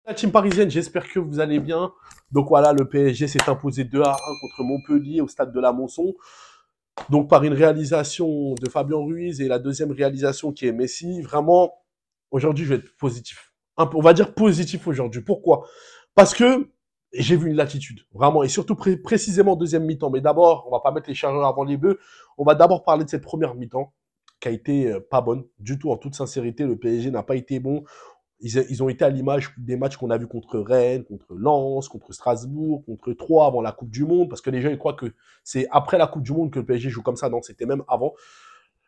La team parisienne, j'espère que vous allez bien. Donc voilà, le PSG s'est imposé 2-1 contre Montpellier au stade de la Monson. Donc par une réalisation de Fabien Ruiz et la deuxième réalisation qui est Messi. Vraiment, aujourd'hui, je vais être positif. On va dire positif aujourd'hui. Pourquoi? Parce que j'ai vu une latitude, vraiment, et surtout précisément en deuxième mi-temps. Mais d'abord, on va pas mettre les chargeurs avant les bœufs. On va d'abord parler de cette première mi-temps qui a été pas bonne du tout, en toute sincérité. Le PSG n'a pas été bon. Ils ont été à l'image des matchs qu'on a vus contre Rennes, contre Lens, contre Strasbourg, contre Troyes avant la Coupe du Monde, parce que les gens ils croient que c'est après la Coupe du Monde que le PSG joue comme ça. Non, c'était même avant.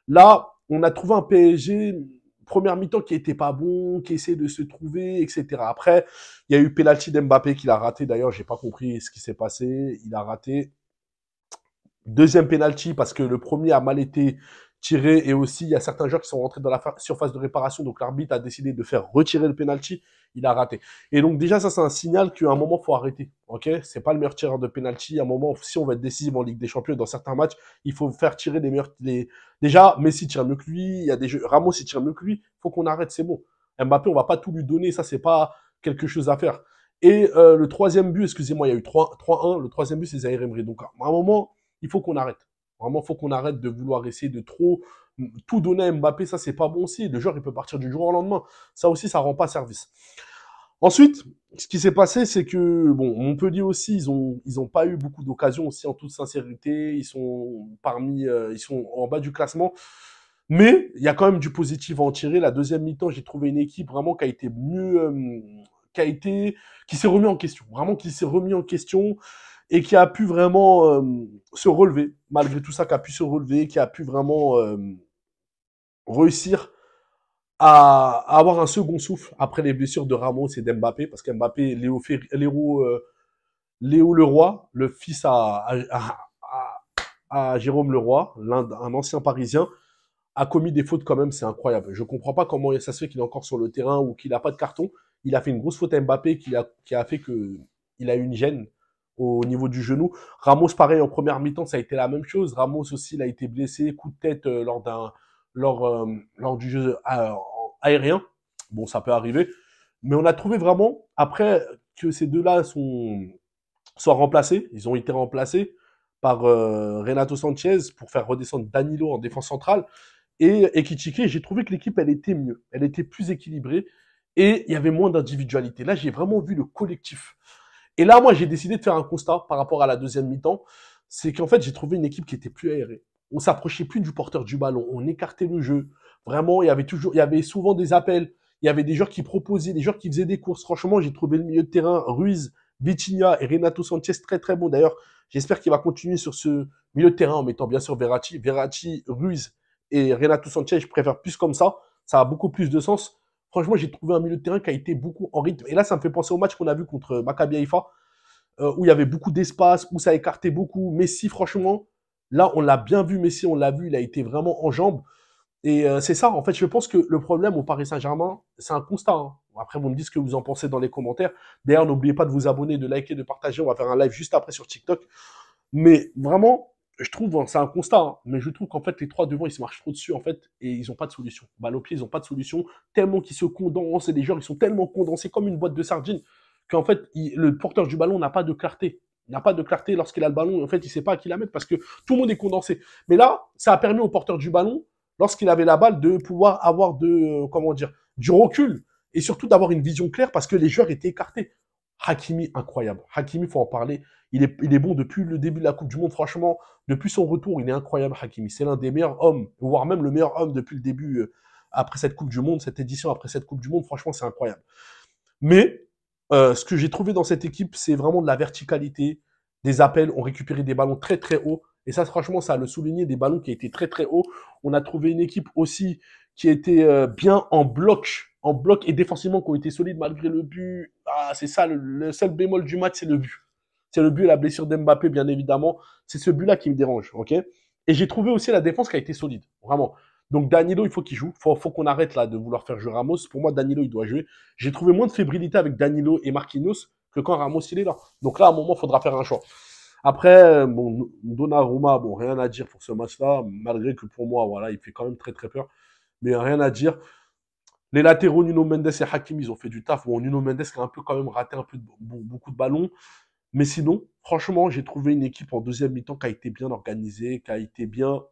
Là, on a trouvé un PSG première mi-temps qui était pas bon, qui essayait de se trouver, etc. Après, il y a eu penalty d'Mbappé qu'il a raté. D'ailleurs, j'ai pas compris ce qui s'est passé. Il a raté. Deuxième penalty parce que le premier a mal été tiré et aussi il y a certains joueurs qui sont rentrés dans la surface de réparation, donc l'arbitre a décidé de faire retirer le penalty, il a raté. Et donc déjà ça c'est un signal qu'à un moment faut arrêter, ok? C'est pas le meilleur tireur de penalty. À un moment, si on va être décisif en Ligue des Champions dans certains matchs, il faut faire tirer les meilleurs. Déjà Messi tire mieux que lui, il y a des jeux, Ramos il tire mieux que lui, faut qu'on arrête, c'est bon. Mbappé on va pas tout lui donner, ça c'est pas quelque chose à faire. Et le troisième but, excusez-moi, il y a eu 3-1, le troisième but c'est Zaïre Emery. Donc à un moment il faut qu'on arrête. Vraiment, il faut qu'on arrête de vouloir essayer de trop tout donner à Mbappé. Ça, c'est pas bon aussi. Le joueur, il peut partir du jour au lendemain. Ça aussi, ça rend pas service. Ensuite, ce qui s'est passé, c'est que, bon, Montpellier aussi, ils ont pas eu beaucoup d'occasions aussi, en toute sincérité. Ils sont en bas du classement. Mais il y a quand même du positif à en tirer. La deuxième mi-temps, j'ai trouvé une équipe vraiment qui a été mieux, qui s'est remis en question. Vraiment, qui s'est remis en question et qui a pu vraiment se relever, malgré tout ça, qui a pu se relever, qui a pu vraiment réussir à avoir un second souffle après les blessures de Ramos et d'Mbappé, parce qu'Mbappé, Léo Leroy, le fils à Jérôme Leroy, un ancien Parisien, a commis des fautes quand même, c'est incroyable. Je comprends pas comment ça se fait qu'il est encore sur le terrain ou qu'il a pas de carton. Il a fait une grosse faute à Mbappé qui a fait que il a eu une gêne au niveau du genou. Ramos, pareil, en première mi-temps, ça a été la même chose. Ramos aussi, il a été blessé, coup de tête lors du jeu aérien. Bon, ça peut arriver. Mais on a trouvé vraiment, après que ces deux-là soient remplacés, ils ont été remplacés par Renato Sanchez pour faire redescendre Danilo en défense centrale. Et Ekitike, j'ai trouvé que l'équipe, elle était mieux. Elle était plus équilibrée et il y avait moins d'individualité. Là, j'ai vraiment vu le collectif. Et là, moi, j'ai décidé de faire un constat par rapport à la deuxième mi-temps. C'est qu'en fait, j'ai trouvé une équipe qui était plus aérée. On s'approchait plus du porteur du ballon. On écartait le jeu. Vraiment, il y avait souvent des appels. Il y avait des joueurs qui proposaient, des joueurs qui faisaient des courses. Franchement, j'ai trouvé le milieu de terrain, Ruiz, Vitinha et Renato Sanchez très très bon. D'ailleurs, j'espère qu'il va continuer sur ce milieu de terrain en mettant bien sûr Verratti, Ruiz et Renato Sanchez. Je préfère plus comme ça. Ça a beaucoup plus de sens. Franchement, j'ai trouvé un milieu de terrain qui a été beaucoup en rythme. Et là, ça me fait penser au match qu'on a vu contre Maccabi Haïfa, où il y avait beaucoup d'espace, où ça écartait beaucoup. Messi, franchement, là, on l'a bien vu. Messi, on l'a vu, il a été vraiment en jambes. Et c'est ça, en fait, je pense que le problème au Paris Saint-Germain, c'est un constat. Hein. Après, vous me dites ce que vous en pensez dans les commentaires. D'ailleurs, n'oubliez pas de vous abonner, de liker, de partager. On va faire un live juste après sur TikTok. Mais vraiment, je trouve, hein, c'est un constat, hein, mais je trouve qu'en fait, les trois devant, ils se marchent trop dessus, en fait, et ils n'ont pas de solution. Balle au pied, ils n'ont pas de solution, tellement qu'ils se condensent, et les joueurs, ils sont tellement condensés comme une boîte de sardines, qu'en fait, le porteur du ballon n'a pas de clarté. Il n'a pas de clarté lorsqu'il a le ballon, en fait, il ne sait pas à qui la mettre, parce que tout le monde est condensé. Mais là, ça a permis au porteur du ballon, lorsqu'il avait la balle, de pouvoir avoir comment dire, du recul, et surtout d'avoir une vision claire, parce que les joueurs étaient écartés. Hakimi, incroyable. Hakimi, faut en parler. Il est bon depuis le début de la Coupe du Monde. Franchement, depuis son retour, il est incroyable, Hakimi. C'est l'un des meilleurs hommes, voire même le meilleur homme depuis le début, après cette Coupe du Monde, cette édition après cette Coupe du Monde. Franchement, c'est incroyable. Mais ce que j'ai trouvé dans cette équipe, c'est vraiment de la verticalité, des appels. On récupérait des ballons très très hauts. Et ça, franchement, ça a le souligné, des ballons qui étaient très très hauts. On a trouvé une équipe aussi qui était bien en bloc et défensivement, qui ont été solides malgré le but. Ah, c'est ça, le seul bémol du match, c'est le but. C'est le but et la blessure d'Mbappé, bien évidemment. C'est ce but-là qui me dérange, ok? Et j'ai trouvé aussi la défense qui a été solide, vraiment. Donc Danilo, il faut qu'il joue. Faut qu'on arrête là de vouloir faire jouer Ramos. Pour moi, Danilo, il doit jouer. J'ai trouvé moins de fébrilité avec Danilo et Marquinhos que quand Ramos il est là. Donc là, à un moment, il faudra faire un choix. Après, bon, Donnarumma, bon, rien à dire pour ce match-là, malgré que pour moi, voilà, il fait quand même très très peur. Mais rien à dire. Les latéraux, Nuno Mendes et Hakimi, ils ont fait du taf. Bon, Nuno Mendes qui a un peu quand même raté un peu beaucoup de ballons. Mais sinon, franchement, j'ai trouvé une équipe en deuxième mi-temps qui a été bien organisée, qui a été bien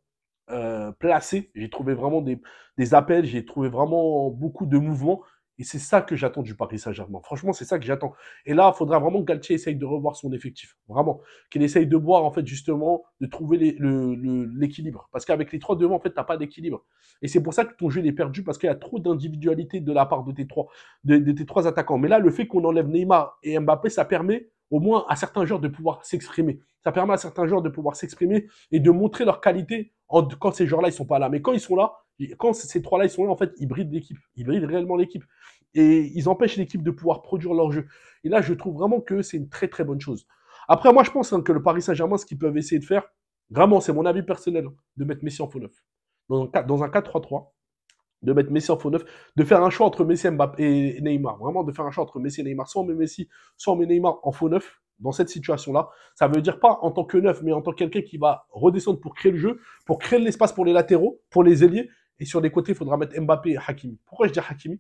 placée. J'ai trouvé vraiment des appels, j'ai trouvé vraiment beaucoup de mouvements. Et c'est ça que j'attends du Paris Saint-Germain. Franchement, c'est ça que j'attends. Et là, il faudra vraiment que Galtier essaye de revoir son effectif. Vraiment. Qu'il essaye de voir, en fait, justement, de trouver l'équilibre. Parce qu'avec les trois devant, en fait, tu n'as pas d'équilibre. Et c'est pour ça que ton jeu est perdu, parce qu'il y a trop d'individualité de la part de tes trois attaquants. Mais là, le fait qu'on enlève Neymar et Mbappé, ça permet au moins à certains joueurs de pouvoir s'exprimer. Ça permet à certains joueurs de pouvoir s'exprimer et de montrer leur qualité quand ces joueurs-là, ils sont pas là. Mais quand ils sont là, quand ces trois-là, ils sont là, en fait, ils brident l'équipe. Ils brident réellement l'équipe. Et ils empêchent l'équipe de pouvoir produire leur jeu. Et là, je trouve vraiment que c'est une très, très bonne chose. Après, moi, je pense que le Paris Saint-Germain, ce qu'ils peuvent essayer de faire, vraiment, c'est mon avis personnel, de mettre Messi en faux neuf. Dans un 4-3-3, de mettre Messi en faux neuf, de faire un choix entre Messi et Neymar. Vraiment, de faire un choix entre Messi et Neymar. Soit on met Messi, soit on met Neymar en faux neuf. Dans cette situation-là, ça veut dire pas en tant que neuf, mais en tant que quelqu'un qui va redescendre pour créer le jeu, pour créer de l'espace pour les latéraux, pour les ailiers. Et sur les côtés, il faudra mettre Mbappé et Hakimi. Pourquoi je dis Hakimi?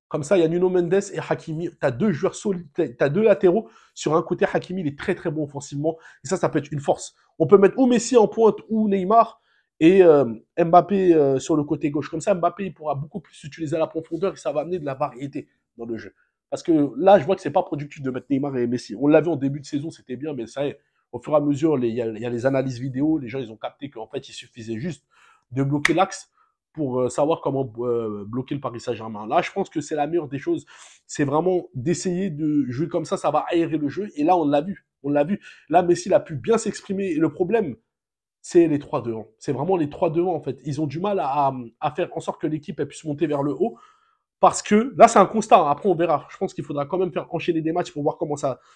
Comme ça, il y a Nuno Mendes et Hakimi. Tu as deux joueurs solides, tu as deux latéraux. Sur un côté, Hakimi, il est très très bon offensivement. Et ça peut être une force. On peut mettre ou Messi en pointe ou Neymar et Mbappé sur le côté gauche. Comme ça, Mbappé il pourra beaucoup plus utiliser la profondeur et ça va amener de la variété dans le jeu. Parce que là, je vois que c'est pas productif de mettre Neymar et Messi. On l'a vu en début de saison, c'était bien, mais ça y est, au fur et à mesure, il y a les analyses vidéo, les gens ils ont capté qu'en fait, il suffisait juste de bloquer l'axe pour savoir comment bloquer le Paris Saint-Germain. Là, je pense que c'est la meilleure des choses. C'est vraiment d'essayer de jouer comme ça va aérer le jeu. Et là, on l'a vu. On l'a vu. Là, Messi il a pu bien s'exprimer. Et le problème, c'est les trois devant. C'est vraiment les trois devant, en fait. Ils ont du mal à faire en sorte que l'équipe puisse monter vers le haut. Parce que là, c'est un constat. Après, on verra. Je pense qu'il faudra quand même faire enchaîner des matchs pour voir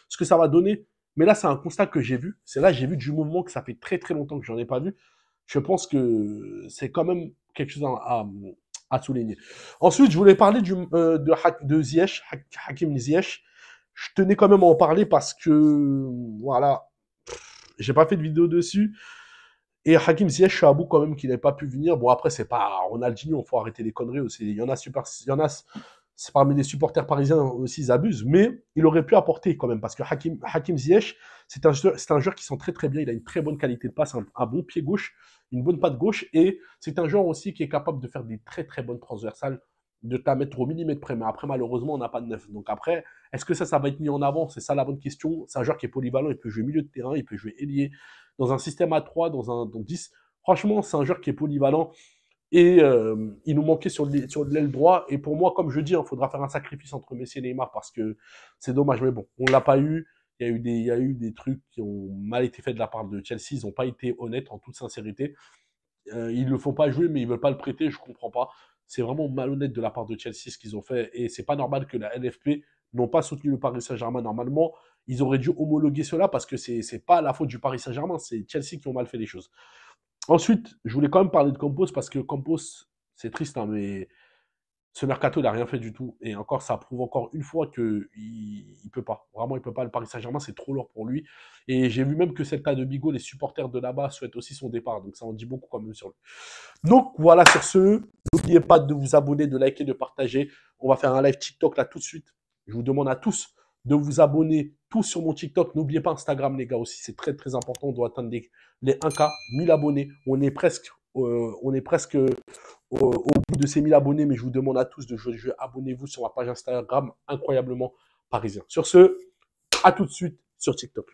ce que ça va donner. Mais là, c'est un constat que j'ai vu. C'est là, j'ai vu du mouvement que ça fait très très longtemps que j'en ai pas vu. Je pense que c'est quand même quelque chose à souligner. Ensuite, je voulais parler de Ziyech, Hakim Ziyech. Je tenais quand même à en parler parce que, voilà, j'ai pas fait de vidéo dessus. Et Hakim Ziyech, je suis à bout quand même qu'il n'ait pas pu venir. Bon, après, c'est pas Ronaldinho, il faut arrêter les conneries aussi. C'est parmi les supporters parisiens aussi, ils abusent. Mais il aurait pu apporter quand même, parce que Hakim Ziyech, c'est un joueur qui sent très très bien. Il a une très bonne qualité de passe, un bon pied gauche, une bonne patte gauche. Et c'est un joueur aussi qui est capable de faire des très très bonnes transversales, de ta mettre au millimètre près. Mais après, malheureusement, on n'a pas de neuf. Donc après, est-ce que ça va être mis en avant? C'est ça la bonne question. C'est un joueur qui est polyvalent, il peut jouer milieu de terrain, il peut jouer ailier dans un système à 3, dans 10. Franchement, c'est un joueur qui est polyvalent. Et il nous manquait sur l'aile droit. Et pour moi, comme je dis, il faudra faire un sacrifice entre Messi et Neymar parce que c'est dommage. Mais bon, on l'a pas eu. Il y a eu des trucs qui ont mal été faits de la part de Chelsea. Ils n'ont pas été honnêtes, en toute sincérité. Ils ne le font pas jouer, mais ils ne veulent pas le prêter. Je comprends pas. C'est vraiment malhonnête de la part de Chelsea ce qu'ils ont fait. Et c'est pas normal que la LFP n'ont pas soutenu le Paris Saint-Germain. Normalement, ils auraient dû homologuer cela parce que c'est pas la faute du Paris Saint-Germain. C'est Chelsea qui ont mal fait les choses. Ensuite, je voulais quand même parler de Campos parce que Campos, c'est triste, hein, mais ce mercato, il n'a rien fait du tout. Et encore, ça prouve encore une fois qu'il ne peut pas. Vraiment, il ne peut pas. Le Paris Saint-Germain, c'est trop lourd pour lui. Et j'ai vu même que c'est le cas de Bigot, les supporters de là-bas souhaitent aussi son départ. Donc ça en dit beaucoup quand même sur lui. Donc voilà, sur ce, n'oubliez pas de vous abonner, de liker, de partager. On va faire un live TikTok là tout de suite. Je vous demande à tous de vous abonner tous sur mon TikTok. N'oubliez pas Instagram, les gars, aussi. C'est très, très important. On doit atteindre les 1K, 1000 abonnés. On est presque au bout de ces 1000 abonnés, mais je vous demande à tous de jouer. Abonnez-vous sur ma page Instagram, incroyablement parisien. Sur ce, à tout de suite sur TikTok.